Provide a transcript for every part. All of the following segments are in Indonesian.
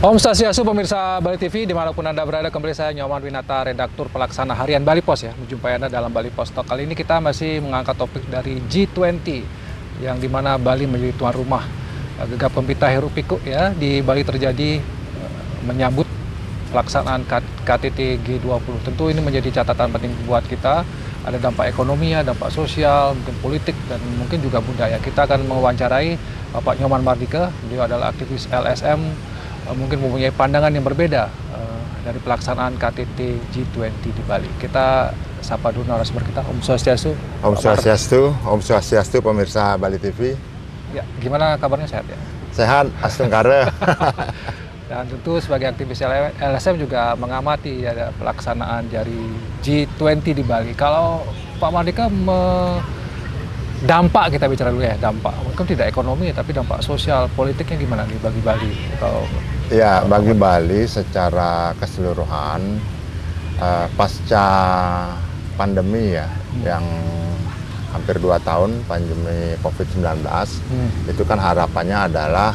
Om Swastiastu pemirsa Bali TV, dimanapun Anda berada, kembali saya Nyoman Winata, redaktur pelaksana harian Bali Pos ya, menjumpai Anda dalam Bali Pos Talk. Kali ini kita masih mengangkat topik dari G20, yang dimana Bali menjadi tuan rumah. Gegap gempita hiruk pikuk ya, di Bali terjadi menyambut pelaksanaan KTT G20. Tentu ini menjadi catatan penting buat kita. Ada dampak ekonomi, dampak sosial, mungkin politik, dan mungkin juga budaya. Kita akan mewawancarai Bapak Nyoman Mardika, beliau adalah aktivis LSM, mungkin mempunyai pandangan yang berbeda dari pelaksanaan KTT G20 di Bali. Kita sapa dulu narasumber kita. Om Swastiastu. Om Swastiastu, Om Swastiastu pemirsa Bali TV. Ya, gimana kabarnya, sehat ya? Sehat, astungkara. Dan tentu sebagai aktivis LSM juga mengamati ya, pelaksanaan dari G20 di Bali. Kalau Pak Mardika dampak, kita bicara dulu ya, dampak. Mungkin tidak ekonomi, tapi dampak sosial, politiknya gimana nih bagi Bali? Ya, bagi Bali secara keseluruhan, pasca pandemi ya, yang hampir 2 tahun, pandemi COVID-19, itu kan harapannya adalah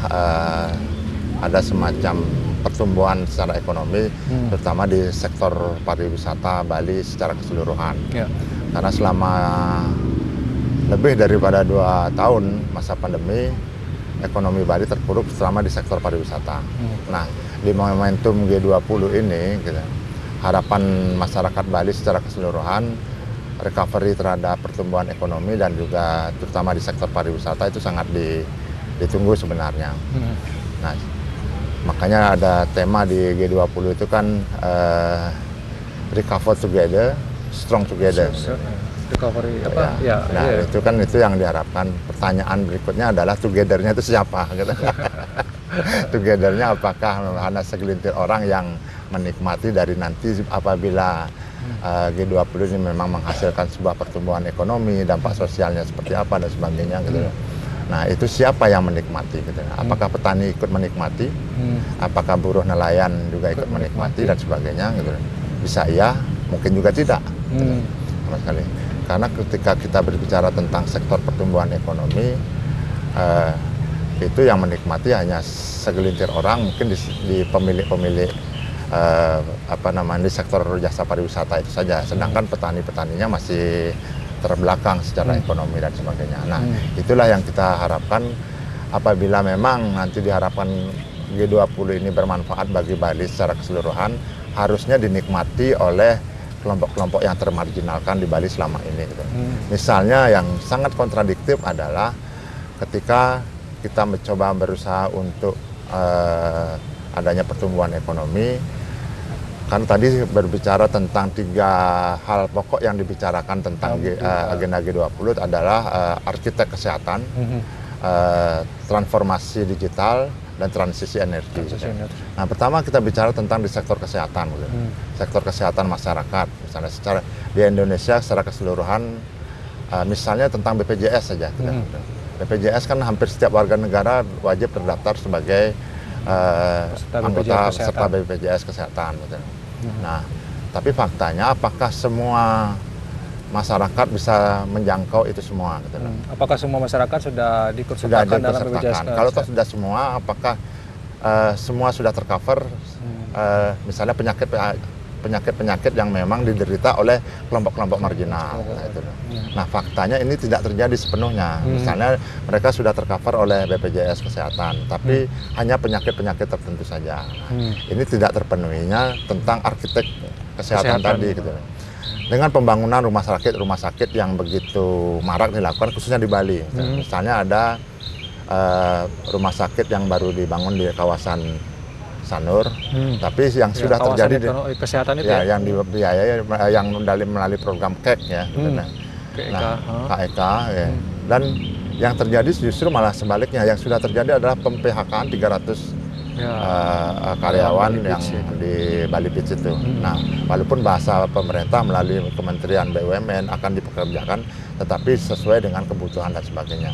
ada semacam pertumbuhan secara ekonomi, terutama di sektor pariwisata Bali secara keseluruhan. Ya. Karena selama lebih daripada 2 tahun masa pandemi, ekonomi Bali terpuruk terutama di sektor pariwisata. Nah, di momentum G20 ini, gitu, harapan masyarakat Bali secara keseluruhan, recovery terhadap pertumbuhan ekonomi dan juga terutama di sektor pariwisata itu sangat ditunggu sebenarnya. Nah, makanya ada tema di G20 itu kan recover together, strong together. Recovery apa? Ya. Nah, itu kan itu yang diharapkan. Pertanyaan berikutnya adalah together-nya itu siapa? Gitu. Together-nya apakah hanya segelintir orang yang menikmati dari nanti apabila G20 ini memang menghasilkan sebuah pertumbuhan ekonomi, dampak sosialnya seperti apa dan sebagainya gitu. Nah, itu siapa yang menikmati gitu. Apakah petani ikut menikmati? Apakah buruh nelayan juga ikut menikmati dan sebagainya gitu. Bisa iya, mungkin juga tidak. Gitu. Sama sekali. Karena ketika kita berbicara tentang sektor pertumbuhan ekonomi, itu yang menikmati hanya segelintir orang, mungkin di pemilik-pemilik di sektor jasa pariwisata itu saja. Sedangkan petani-petaninya masih terbelakang secara ekonomi dan sebagainya. Nah, itulah yang kita harapkan apabila memang nanti diharapkan G20 ini bermanfaat bagi Bali secara keseluruhan, harusnya dinikmati oleh kelompok-kelompok yang termarginalkan di Bali selama ini. Gitu. Misalnya yang sangat kontradiktif adalah ketika kita mencoba berusaha untuk adanya pertumbuhan ekonomi, kan tadi berbicara tentang 3 hal pokok yang dibicarakan tentang agenda G20 adalah arsitek kesehatan, transformasi digital, dan transisi energi. Nah, pertama kita bicara tentang di sektor kesehatan, gitu. Sektor kesehatan masyarakat, misalnya secara di Indonesia secara keseluruhan, misalnya tentang BPJS saja. BPJS kan hampir setiap warga negara wajib terdaftar sebagai anggota peserta BPJS kesehatan. Gitu. Nah, tapi faktanya apakah semua masyarakat bisa menjangkau itu semua? Gitu. Apakah semua masyarakat sudah diikutsertakan dalam BPJS? Kalau sudah semua, apakah semua sudah tercover? Misalnya penyakit-penyakit yang memang diderita oleh kelompok-kelompok marginal. Nah, faktanya ini tidak terjadi sepenuhnya. Misalnya mereka sudah tercover oleh BPJS Kesehatan, tapi hanya penyakit-penyakit tertentu saja. Ini tidak terpenuhinya tentang arsitek kesehatan tadi. Gitu. Dengan pembangunan rumah sakit yang begitu marak dilakukan khususnya di Bali. Misalnya ada rumah sakit yang baru dibangun di kawasan Sanur, tapi yang sudah terjadi di kesehatan itu yang dibiayai yang melalui program KEK ya. Nah, KEK ya. Dan yang terjadi justru malah sebaliknya, yang sudah terjadi adalah pem-PHK-an 300 karyawan yang di Bali Beach itu. Nah, walaupun bahasa pemerintah melalui Kementerian BUMN akan dipekerjakan, tetapi sesuai dengan kebutuhan dan sebagainya.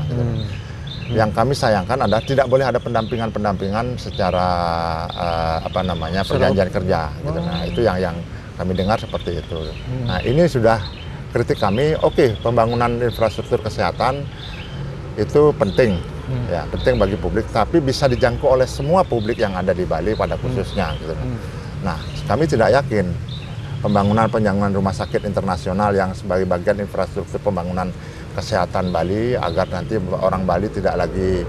Yang kami sayangkan adalah tidak boleh ada pendampingan secara perjanjian kerja. Gitu. Nah, itu yang kami dengar seperti itu. Nah, ini sudah kritik kami. Oke, pembangunan infrastruktur kesehatan itu penting, ya penting bagi publik. Tapi bisa dijangkau oleh semua publik yang ada di Bali pada khususnya. Gitu. Nah, kami tidak yakin pembangunan rumah sakit internasional yang sebagai bagian infrastruktur pembangunan kesehatan Bali agar nanti orang Bali tidak lagi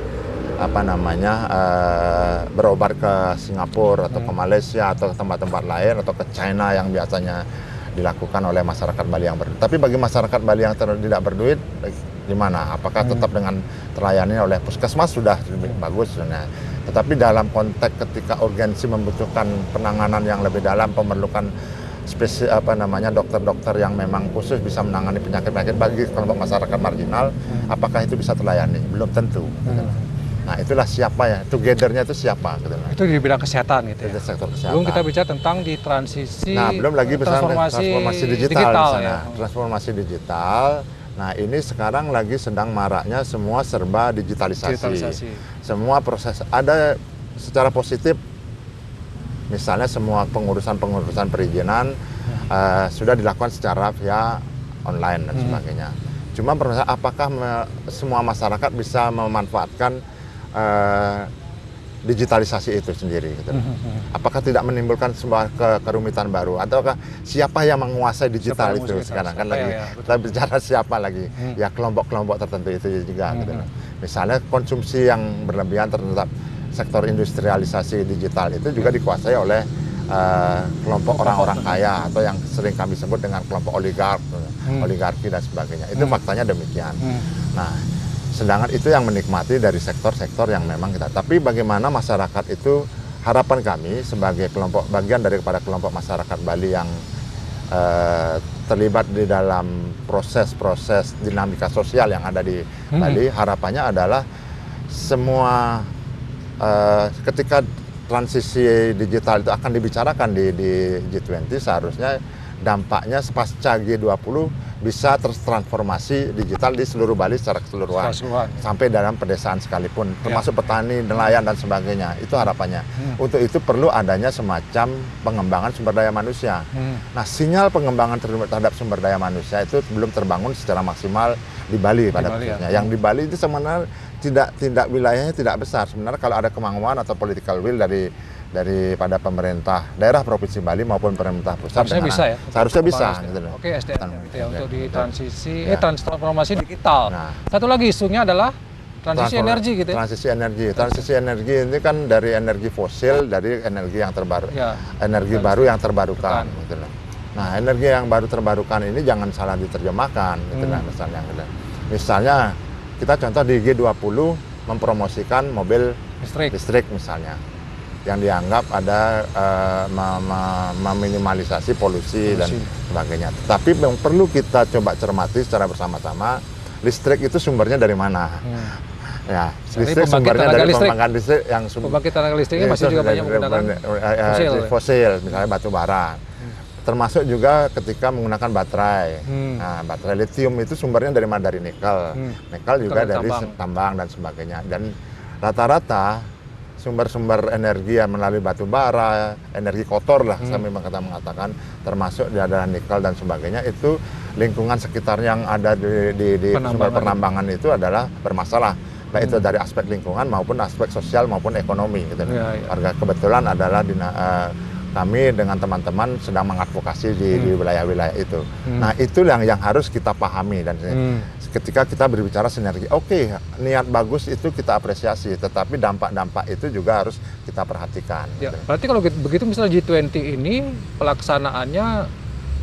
berobat ke Singapura atau ke Malaysia atau ke tempat-tempat lain atau ke China yang biasanya dilakukan oleh masyarakat Bali yang berduit. Tapi bagi masyarakat Bali yang tidak berduit, gimana? Apakah tetap dengan terlayani oleh puskesmas sudah lebih bagus? Nah, tetapi dalam konteks ketika urgensi membutuhkan penanganan yang lebih dalam, memerlukan dokter-dokter yang memang khusus bisa menangani penyakit-penyakit bagi kelompok masyarakat marginal, apakah itu bisa terlayani? Belum tentu. Nah, itulah siapa ya, together-nya itu siapa? Gitu. Itu di bidang kesehatan gitu ya? Sektor kesehatan. Belum kita bicara tentang di transisi, belum lagi transformasi digital ya? Transformasi digital. Nah, ini sekarang lagi sedang maraknya semua serba digitalisasi. Semua proses, ada secara positif, misalnya semua pengurusan perizinan sudah dilakukan secara via online dan sebagainya. Cuma permasalahan apakah semua masyarakat bisa memanfaatkan digitalisasi itu sendiri? Gitu. Apakah tidak menimbulkan sebuah kerumitan baru? Ataukah siapa yang menguasai digital itu sekarang? Kan lagi kita bicara siapa lagi? Ya kelompok-kelompok tertentu itu juga. Gitu. Misalnya konsumsi yang berlebihan terhadap sektor industrialisasi digital itu juga dikuasai oleh kelompok orang-orang kaya atau yang sering kami sebut dengan kelompok oligarki dan sebagainya. Itu faktanya demikian. Nah, sedangkan itu yang menikmati dari sektor-sektor yang memang kita. Tapi bagaimana masyarakat itu, harapan kami sebagai bagian daripada kelompok masyarakat Bali yang terlibat di dalam proses-proses dinamika sosial yang ada di Bali, harapannya adalah semua ketika transisi digital itu akan dibicarakan di G20, seharusnya dampaknya pasca G20 bisa tertransformasi digital di seluruh Bali secara keseluruhan. Sampai dalam pedesaan sekalipun, termasuk petani, nelayan dan sebagainya. Itu harapannya. Untuk itu perlu adanya semacam pengembangan sumber daya manusia. Nah, sinyal pengembangan terhadap sumber daya manusia itu belum terbangun secara maksimal di Bali pada khususnya. Yang di Bali itu sebenarnya tidak wilayahnya tidak besar. Sebenarnya kalau ada kemauan atau political will daripada pemerintah daerah provinsi Bali maupun pemerintah pusat, seharusnya bisa ya. Seharusnya bisa. Gitu. Oke, SDM gitu ya, untuk di transformasi digital. Nah, satu lagi isunya adalah transisi energi gitu ya. Transisi energi ini kan dari energi fosil, dari energi yang terbaru, energi baru yang terbarukan. Gitu. Nah, energi yang baru terbarukan ini jangan salah diterjemahkan. Gitu, misalnya kita contoh di G20 mempromosikan mobil listrik misalnya, yang dianggap ada meminimalisasi polusi dan sebagainya. Tapi yang perlu kita coba cermati secara bersama-sama, listrik itu sumbernya dari mana? Ya, listrik sumbernya dari pembangkit listrik yang pembangkit tenaga listriknya masih juga banyak menggunakan fosil, misalnya batu bara. Termasuk juga ketika menggunakan baterai. Nah, baterai lithium itu sumbernya dari mana? Dari nikel. Nikel juga dari tambang dan sebagainya. Dan rata-rata sumber-sumber energi yang melalui batu bara, energi kotor lah, saya memang mengatakan, termasuk di adalah nikel dan sebagainya, itu lingkungan sekitar yang ada di sumber penambangan itu adalah bermasalah. Baik itu dari aspek lingkungan maupun aspek sosial maupun ekonomi. Gitu. Warga kebetulan adalah kami dengan teman-teman sedang mengadvokasi di wilayah-wilayah itu. Nah, itu yang harus kita pahami dan ketika kita berbicara sinergi, oke, niat bagus itu kita apresiasi, tetapi dampak-dampak itu juga harus kita perhatikan. Ya, berarti kalau begitu misalnya G20 ini pelaksanaannya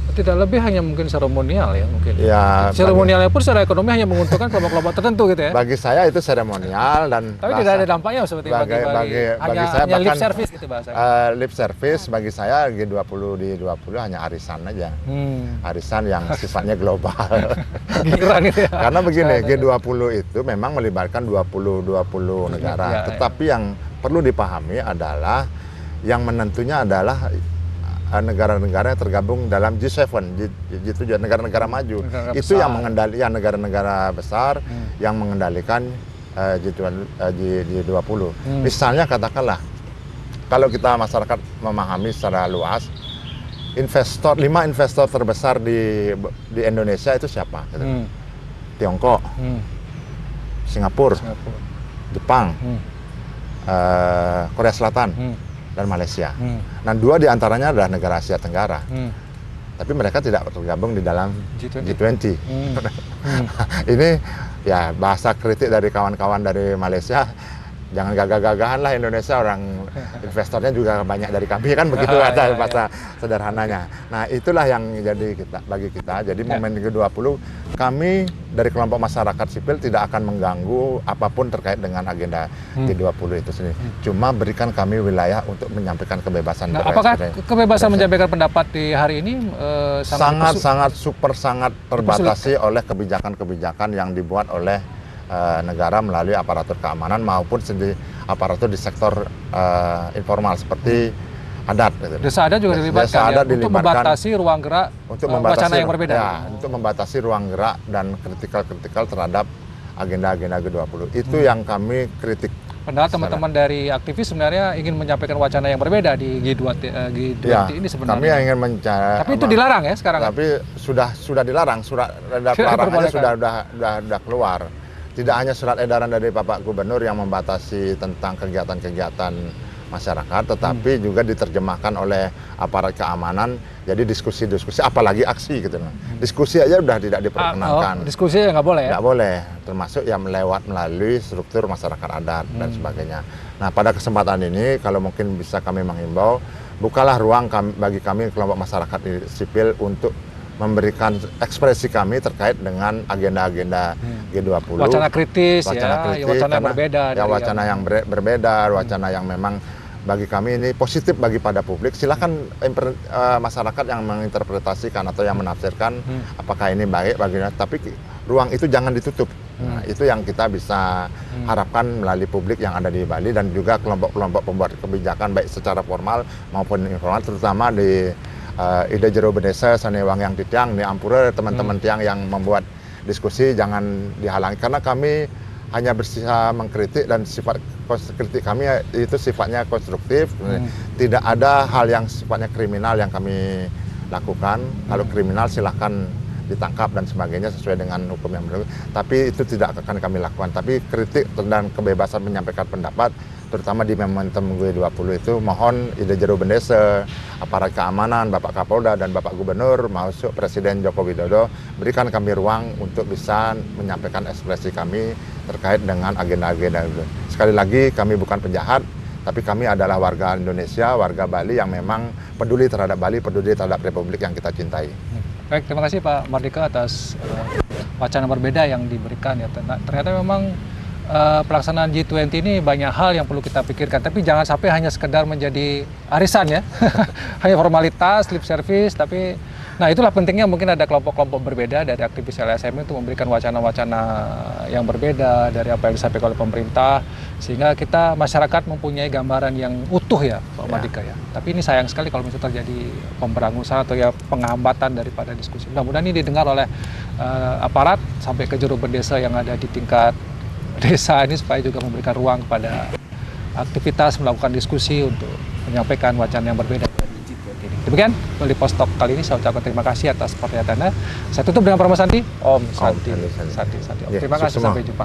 tidak lebih hanya mungkin seremonial ya mungkin. Ya, seremonialnya pun secara ekonomi hanya menguntungkan kelompok-kelompok tertentu gitu ya. Bagi saya itu seremonial dan tapi tidak ada dampaknya seperti bagi saya hanya lip service gitu bahasanya. Lip service bagi saya G20 di 20 hanya arisan aja. Arisan yang sifatnya global. Gitu ya. Karena begini, G20 itu memang melibatkan 20 negara. Tetapi yang perlu dipahami adalah yang menentunya adalah negara-negara yang tergabung dalam G7, G7 negara-negara maju. Itu yang mengendalikan negara-negara besar yang mengendalikan G20. Misalnya katakanlah, kalau kita masyarakat memahami secara luas, 5 investor terbesar di Indonesia itu siapa? Gitu. Tiongkok, Singapura, Jepang, Korea Selatan, dan Malaysia. Nah, 2 diantaranya adalah negara Asia Tenggara. Tapi mereka tidak tergabung di dalam G20. Ini ya bahasa kritik dari kawan-kawan dari Malaysia, jangan gagah-gagahan lah Indonesia, orang investornya juga banyak dari kami, kan begitu bahasa sederhananya. Nah, itulah yang jadi bagi kita. Jadi momen G20 kami dari kelompok masyarakat sipil tidak akan mengganggu apapun terkait dengan agenda G20 itu sendiri. Cuma berikan kami wilayah untuk menyampaikan kebebasan berekspresi. Apakah kebebasan menyampaikan pendapat di hari ini sangat terbatasi oleh kebijakan-kebijakan yang dibuat oleh negara melalui aparatur keamanan maupun aparatur di sektor informal seperti adat. Desa adat juga dilibatkan untuk membatasi ruang gerak wacana yang berbeda. Ya, untuk membatasi ruang gerak dan kritikal terhadap agenda-agenda G20. Itu yang kami kritik. Padahal teman-teman dari aktivis sebenarnya ingin menyampaikan wacana yang berbeda di G20 ini sebenarnya. Kami ingin mencari. Tapi itu dilarang ya sekarang. Tapi sudah dilarang, surat larangannya sudah keluar. Tidak hanya surat edaran dari Bapak Gubernur yang membatasi tentang kegiatan-kegiatan masyarakat, tetapi juga diterjemahkan oleh aparat keamanan. Jadi diskusi-diskusi, apalagi aksi gitu. Diskusi aja udah tidak diperkenankan. Diskusi ya nggak boleh ya? Nggak boleh, termasuk yang melalui struktur masyarakat adat dan sebagainya. Nah, pada kesempatan ini kalau mungkin bisa kami menghimbau, bukalah ruang bagi kami kelompok masyarakat sipil untuk memberikan ekspresi kami terkait dengan agenda-agenda G20. Wacana kritis, wacana yang berbeda. Ya, wacana yang berbeda, wacana yang memang bagi kami ini positif bagi pada publik. Silakan masyarakat yang menginterpretasikan atau yang menafsirkan apakah ini baik baginya, tapi ruang itu jangan ditutup. Nah, itu yang kita bisa harapkan melalui publik yang ada di Bali dan juga kelompok-kelompok pembuat kebijakan baik secara formal maupun informal, terutama di Ida Jero Bedesa, Sanewang yang Titiang, di Ampura, teman-teman tiang yang membuat diskusi jangan dihalangi, karena kami hanya bersisa mengkritik dan sifat kritik kami itu sifatnya konstruktif, tidak ada hal yang sifatnya kriminal yang kami lakukan. Kalau kriminal silahkan ditangkap dan sebagainya sesuai dengan hukum yang berlaku, tapi itu tidak akan kami lakukan. Tapi kritik dan kebebasan menyampaikan pendapat, terutama di momentum G20 itu, mohon Ida Jero Bendese, aparat keamanan, Bapak Kapolda dan Bapak Gubernur, masuk Presiden Joko Widodo, berikan kami ruang untuk bisa menyampaikan ekspresi kami terkait dengan agenda-agenda itu. Sekali lagi, kami bukan penjahat, tapi kami adalah warga Indonesia, warga Bali yang memang peduli terhadap Bali, peduli terhadap Republik yang kita cintai. Baik, terima kasih Pak Mardika atas wacana berbeda yang diberikan ya. Ternyata memang pelaksanaan G20 ini banyak hal yang perlu kita pikirkan, tapi jangan sampai hanya sekedar menjadi arisan ya, hanya formalitas, lip service. Tapi, nah itulah pentingnya mungkin ada kelompok-kelompok berbeda dari aktivis LSM untuk memberikan wacana-wacana yang berbeda dari apa yang disampaikan oleh pemerintah, sehingga kita masyarakat mempunyai gambaran yang utuh ya Pak Mardika ya. Tapi ini sayang sekali kalau misalnya terjadi pemberangusan atau ya penghambatan daripada diskusi. Mudah-mudahan ini didengar oleh aparat sampai ke juru berdesa yang ada di tingkat desa ini, supaya juga memberikan ruang kepada aktivitas melakukan diskusi untuk menyampaikan wacana yang berbeda dari G20 ini. Demikian Bali Post Talk kali ini, saya ucapkan terima kasih atas perhatiannya. Saya tutup dengan Parma Santi, Om Santi. Terima kasih, sampai jumpa.